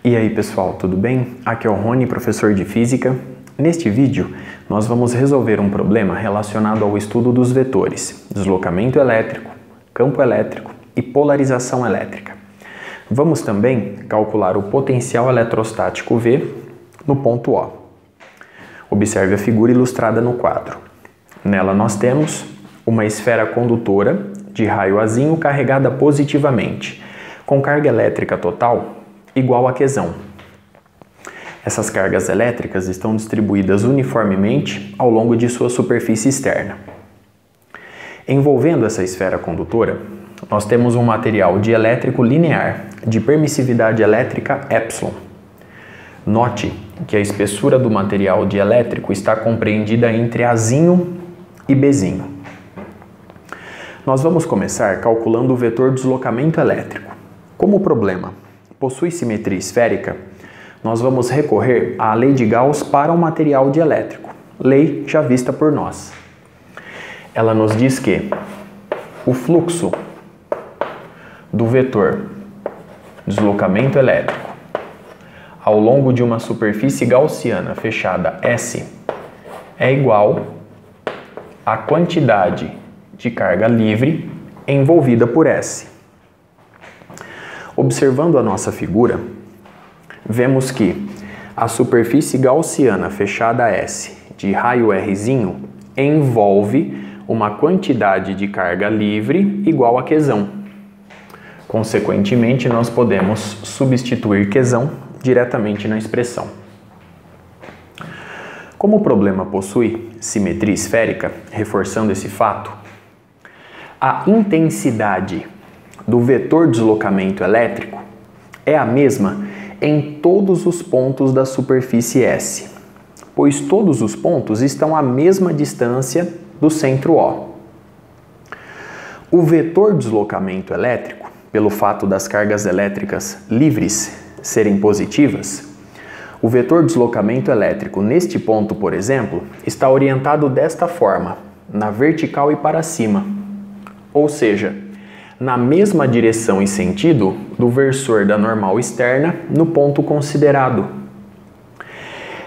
E aí pessoal, tudo bem? Aqui é o Rony, professor de Física. Neste vídeo, nós vamos resolver um problema relacionado ao estudo dos vetores, deslocamento elétrico, campo elétrico e polarização elétrica. Vamos também calcular o potencial eletrostático V no ponto O. Observe a figura ilustrada no quadro. Nela nós temos uma esfera condutora de raio azinho carregada positivamente, com carga elétrica total igual a Qzão. Essas cargas elétricas estão distribuídas uniformemente ao longo de sua superfície externa. Envolvendo essa esfera condutora, nós temos um material dielétrico linear de permissividade elétrica ε. Note que a espessura do material dielétrico está compreendida entre Azinho e Bzinho. Nós vamos começar calculando o vetor deslocamento elétrico. Como o problema possui simetria esférica, nós vamos recorrer à lei de Gauss para o material dielétrico, lei já vista por nós. Ela nos diz que o fluxo do vetor deslocamento elétrico ao longo de uma superfície gaussiana fechada S é igual à quantidade de carga livre envolvida por S. Observando a nossa figura, vemos que a superfície gaussiana fechada S de raio Rzinho envolve uma quantidade de carga livre igual a Qzão. Consequentemente, nós podemos substituir Qzão diretamente na expressão. Como o problema possui simetria esférica, reforçando esse fato, a intensidade do vetor deslocamento elétrico é a mesma em todos os pontos da superfície S, pois todos os pontos estão à mesma distância do centro O. O vetor deslocamento elétrico, pelo fato das cargas elétricas livres serem positivas, o vetor deslocamento elétrico neste ponto, por exemplo, está orientado desta forma, na vertical e para cima, ou seja, na mesma direção e sentido do versor da normal externa no ponto considerado.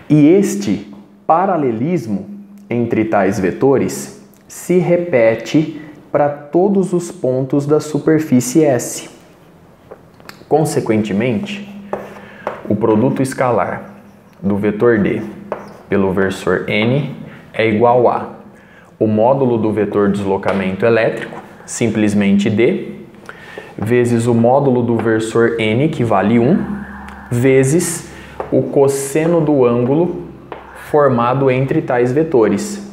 E este paralelismo entre tais vetores se repete para todos os pontos da superfície S. Consequentemente, o produto escalar do vetor D pelo versor N é igual a o módulo do vetor deslocamento elétrico, simplesmente D, vezes o módulo do versor N, que vale 1, vezes o cosseno do ângulo formado entre tais vetores.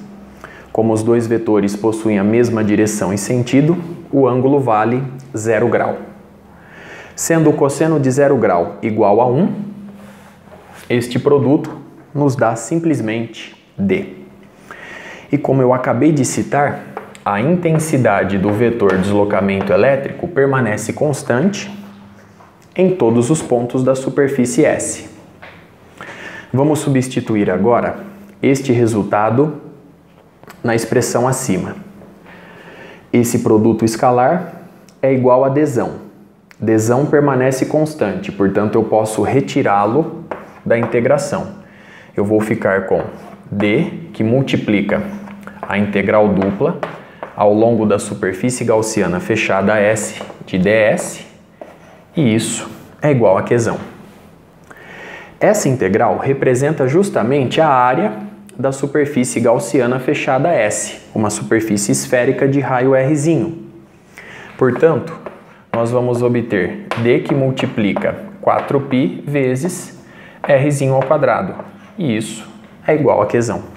Como os dois vetores possuem a mesma direção e sentido, o ângulo vale 0 grau. Sendo o cosseno de 0 grau igual a 1, este produto nos dá simplesmente D. E como eu acabei de citar, a intensidade do vetor deslocamento elétrico permanece constante em todos os pontos da superfície S. Vamos substituir agora este resultado na expressão acima. Esse produto escalar é igual a Dzão. Dzão permanece constante, portanto eu posso retirá-lo da integração. Eu vou ficar com D, que multiplica a integral dupla ao longo da superfície gaussiana fechada S de ds, e isso é igual a Qzão. Essa integral representa justamente a área da superfície gaussiana fechada S, uma superfície esférica de raio Rzinho. Portanto, nós vamos obter D que multiplica 4π vezes Rzinho ao quadrado, e isso é igual a Qzão.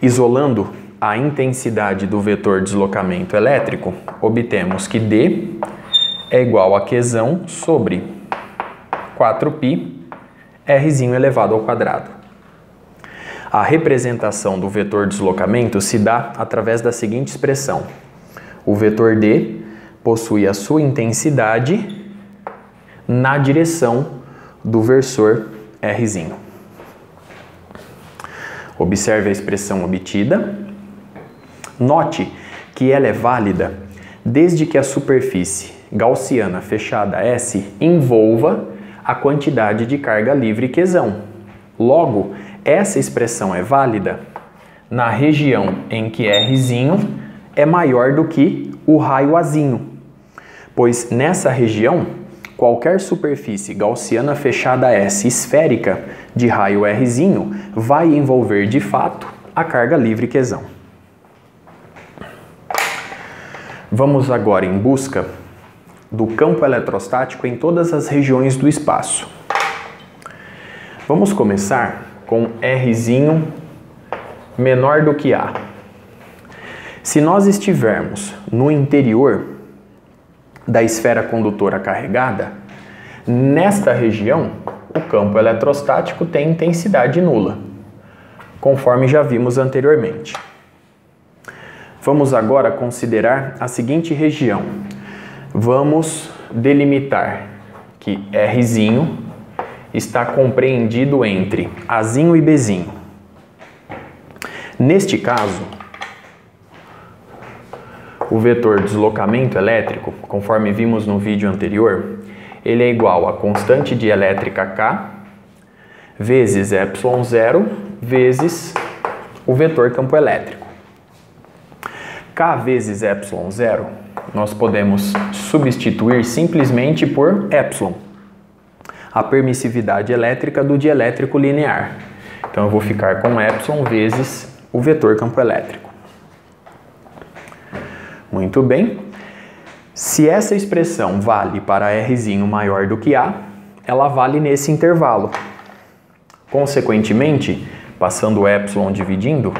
Isolando a intensidade do vetor deslocamento elétrico, obtemos que D é igual a Qzão sobre 4π Rzinho elevado ao quadrado. A representação do vetor deslocamento se dá através da seguinte expressão. O vetor D possui a sua intensidade na direção do versor Rzinho. Observe a expressão obtida. Note que ela é válida desde que a superfície gaussiana fechada S envolva a quantidade de carga livre Qzão. Logo, essa expressão é válida na região em que Rzinho é maior do que o raio Azinho, pois nessa região, qualquer superfície gaussiana fechada S esférica de raio Rzinho vai envolver de fato a carga livre Qzão. Vamos agora em busca do campo eletrostático em todas as regiões do espaço. Vamos começar com Rzinho menor do que A. Se nós estivermos no interior da esfera condutora carregada, nesta região o campo eletrostático tem intensidade nula, conforme já vimos anteriormente. Vamos agora considerar a seguinte região. Vamos delimitar que Rzinho está compreendido entre Azinho e Bzinho. Neste caso, o vetor deslocamento elétrico, conforme vimos no vídeo anterior, ele é igual a constante dielétrica K vezes ε0 vezes o vetor campo elétrico. K vezes ε0 nós podemos substituir simplesmente por ε, a permissividade elétrica do dielétrico linear. Então eu vou ficar com ε vezes o vetor campo elétrico. Muito bem. Se essa expressão vale para Rzinho maior do que A, ela vale nesse intervalo. Consequentemente, passando ε dividindo,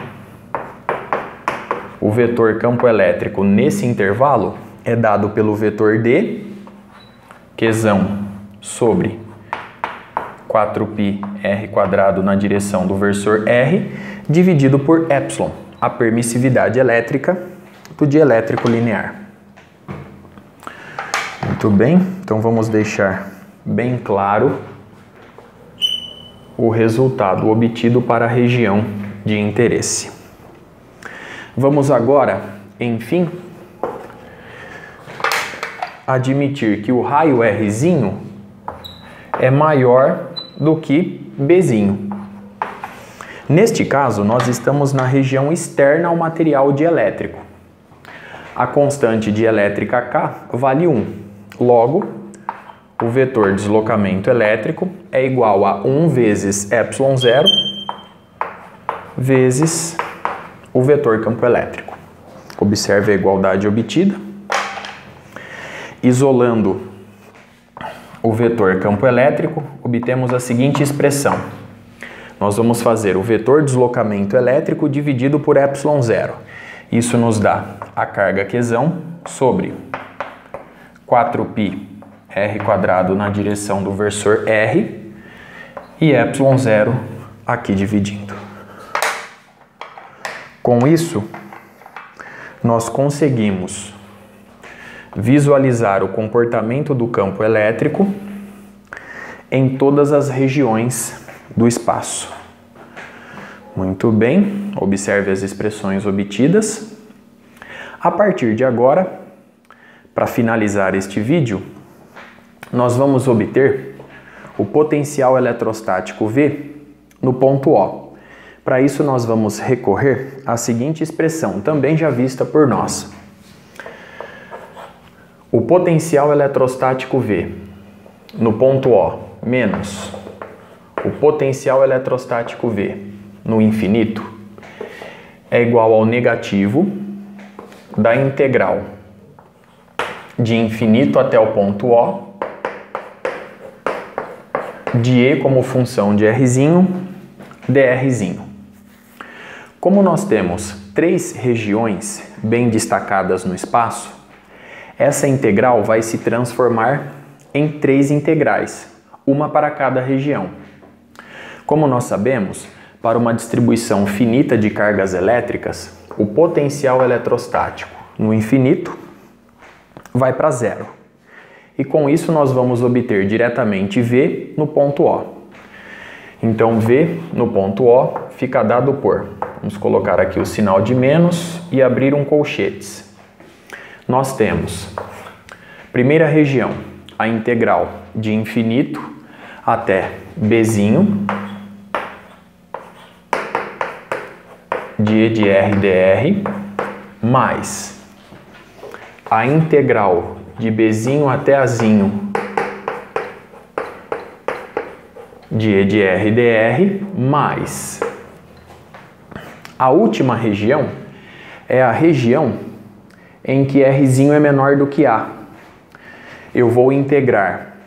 o vetor campo elétrico nesse intervalo é dado pelo vetor D, Qzão sobre 4πr² na direção do versor R, dividido por ε, a permissividade elétrica do dielétrico linear. Muito bem, então vamos deixar bem claro o resultado obtido para a região de interesse. Vamos agora, enfim, admitir que o raio Rzinho é maior do que Bzinho. Neste caso, nós estamos na região externa ao material dielétrico. A constante dielétrica K vale 1. Logo, o vetor deslocamento elétrico é igual a 1 vezes ε0 vezes o vetor campo elétrico. Observe a igualdade obtida. Isolando o vetor campo elétrico, obtemos a seguinte expressão. Nós vamos fazer o vetor deslocamento elétrico dividido por ε0. Isso nos dá a carga Qzão sobre 4πr² na direção do versor R e ε0 aqui dividindo. Com isso, nós conseguimos visualizar o comportamento do campo elétrico em todas as regiões do espaço. Muito bem, observe as expressões obtidas. A partir de agora, para finalizar este vídeo, nós vamos obter o potencial eletrostático V no ponto O. Para isso, nós vamos recorrer à seguinte expressão, também já vista por nós. O potencial eletrostático V no ponto O menos o potencial eletrostático V no infinito é igual ao negativo da integral de infinito até o ponto O de E como função de Rzinho, drzinho. Como nós temos 3 regiões bem destacadas no espaço, essa integral vai se transformar em 3 integrais, uma para cada região. Como nós sabemos, para uma distribuição finita de cargas elétricas, o potencial eletrostático no infinito vai para 0. E com isso nós vamos obter diretamente V no ponto O. Então V no ponto O fica dado por, vamos colocar aqui o sinal de menos e abrir um colchetes. Nós temos Primeira região, a integral de infinito até Bzinho de E de R dr, mais a integral de Bzinho até Azinho de E de R dr, mais a última região é a região em que Rzinho é menor do que A. Eu vou integrar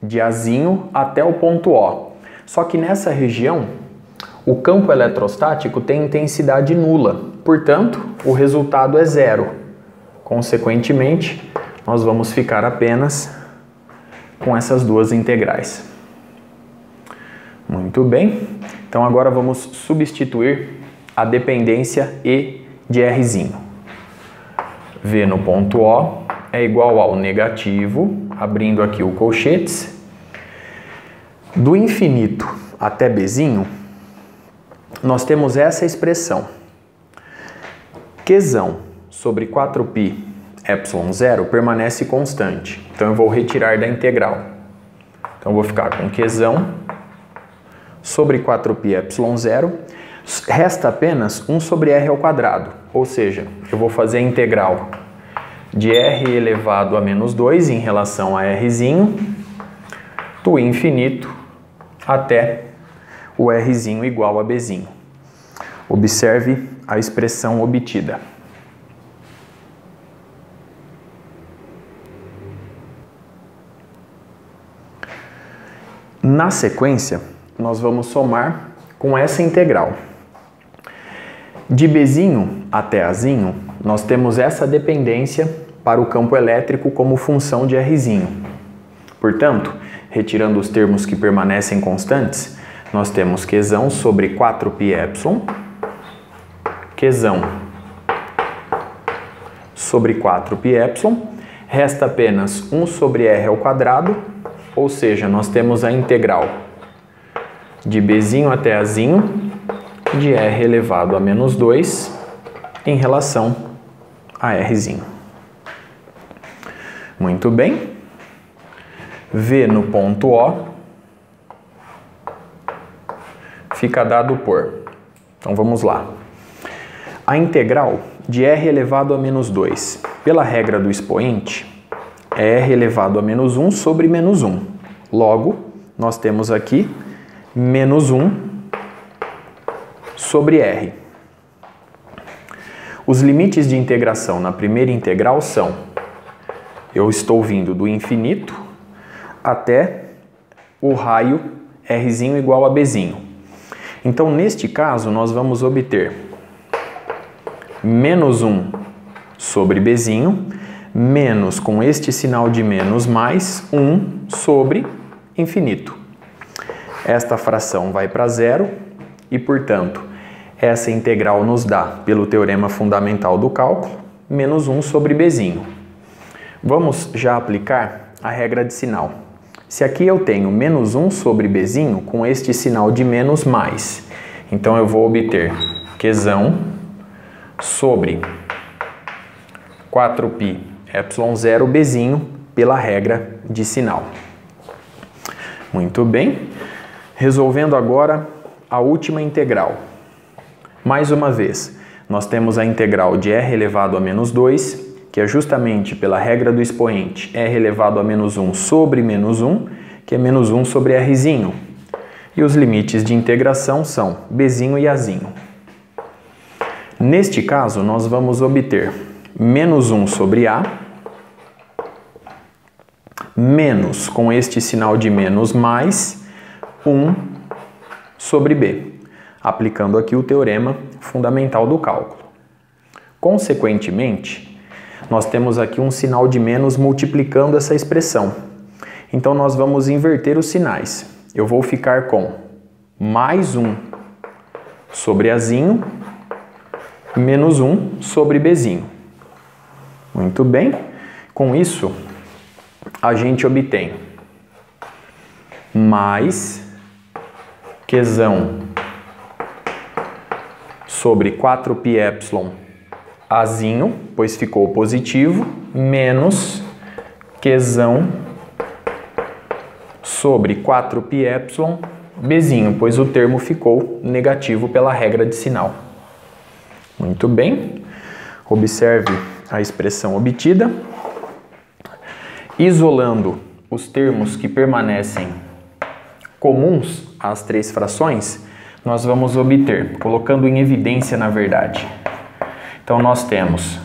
de Azinho até o ponto O. Só que nessa região, o campo eletrostático tem intensidade nula. Portanto, o resultado é zero. Consequentemente, nós vamos ficar apenas com essas duas integrais. Muito bem. Então agora vamos substituir a dependência E de Rzinho. V no ponto O é igual ao negativo, abrindo aqui o colchetes, do infinito até Bzinho, nós temos essa expressão. Qzão sobre 4π ε0 permanece constante. Então eu vou retirar da integral. Então eu vou ficar com Qzão sobre 4π ε0. Resta apenas 1 sobre r ao quadrado. Ou seja, eu vou fazer a integral de r elevado a menos 2 em relação a Rzinho, do infinito até o Rzinho igual a Bzinho. Observe a expressão obtida. Na sequência, nós vamos somar com essa integral. De Bzinho até Azinho, nós temos essa dependência para o campo elétrico como função de Rzinho. Portanto, retirando os termos que permanecem constantes, nós temos Qzão sobre 4πε, Qzão sobre 4πε, resta apenas 1 sobre r ao quadrado, ou seja, nós temos a integral de Bzinho até Azinho de r elevado a menos 2 em relação a Rzinho. Muito bem. V no ponto O fica dado por... Então vamos lá. A integral de r elevado a menos 2, pela regra do expoente, é r elevado a menos 1 sobre menos 1. Logo, nós temos aqui menos 1 sobre r. Os limites de integração na primeira integral são: eu estou vindo do infinito até o raio Rzinho igual a Bzinho. Então, neste caso, nós vamos obter menos 1 sobre Bzinho, menos, com este sinal de menos, mais 1 sobre infinito. Esta fração vai para zero e, portanto, essa integral nos dá, pelo teorema fundamental do cálculo, menos 1 sobre Bzinho. Vamos já aplicar a regra de sinal. Se aqui eu tenho menos 1 sobre Bzinho com este sinal de menos mais, então eu vou obter Qzão sobre 4π ε0 Bzinho pela regra de sinal. Muito bem. Resolvendo agora a última integral. Mais uma vez, nós temos a integral de r elevado a menos 2, que é justamente pela regra do expoente r elevado a menos 1 sobre menos 1, que é menos 1 sobre Rzinho. E os limites de integração são Bzinho e Azinho. Neste caso, nós vamos obter menos 1 sobre A, menos, com este sinal de menos mais, 1 sobre B, aplicando aqui o teorema fundamental do cálculo. Consequentemente, nós temos aqui um sinal de menos multiplicando essa expressão. Então, nós vamos inverter os sinais. Eu vou ficar com mais 1 sobre Azinho, menos 1 sobre Bzinho. Muito bem. Com isso, a gente obtém mais Qzão sobre 4πε Azinho, pois ficou positivo, menos Qzão sobre 4πε Bzinho, pois o termo ficou negativo pela regra de sinal. Muito bem. Observe a expressão obtida. Isolando os termos que permanecem comuns às três frações, nós vamos obter, colocando em evidência, na verdade. Então, nós temos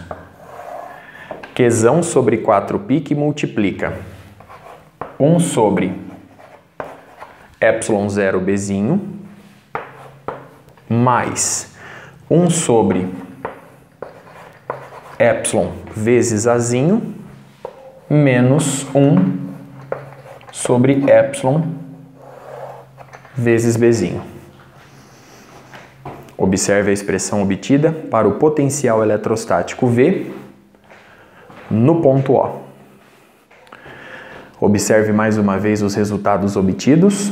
Qzão sobre 4π que multiplica 1 sobre ε0 Bzinho mais 1 sobre ε vezes Azinho menos 1 sobre ε vezes Bzinho. Observe a expressão obtida para o potencial eletrostático V no ponto O. Observe mais uma vez os resultados obtidos.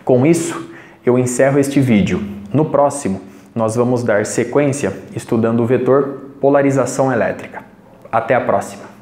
Com isso, eu encerro este vídeo. No próximo, nós vamos dar sequência estudando o vetor polarização elétrica. Até a próxima!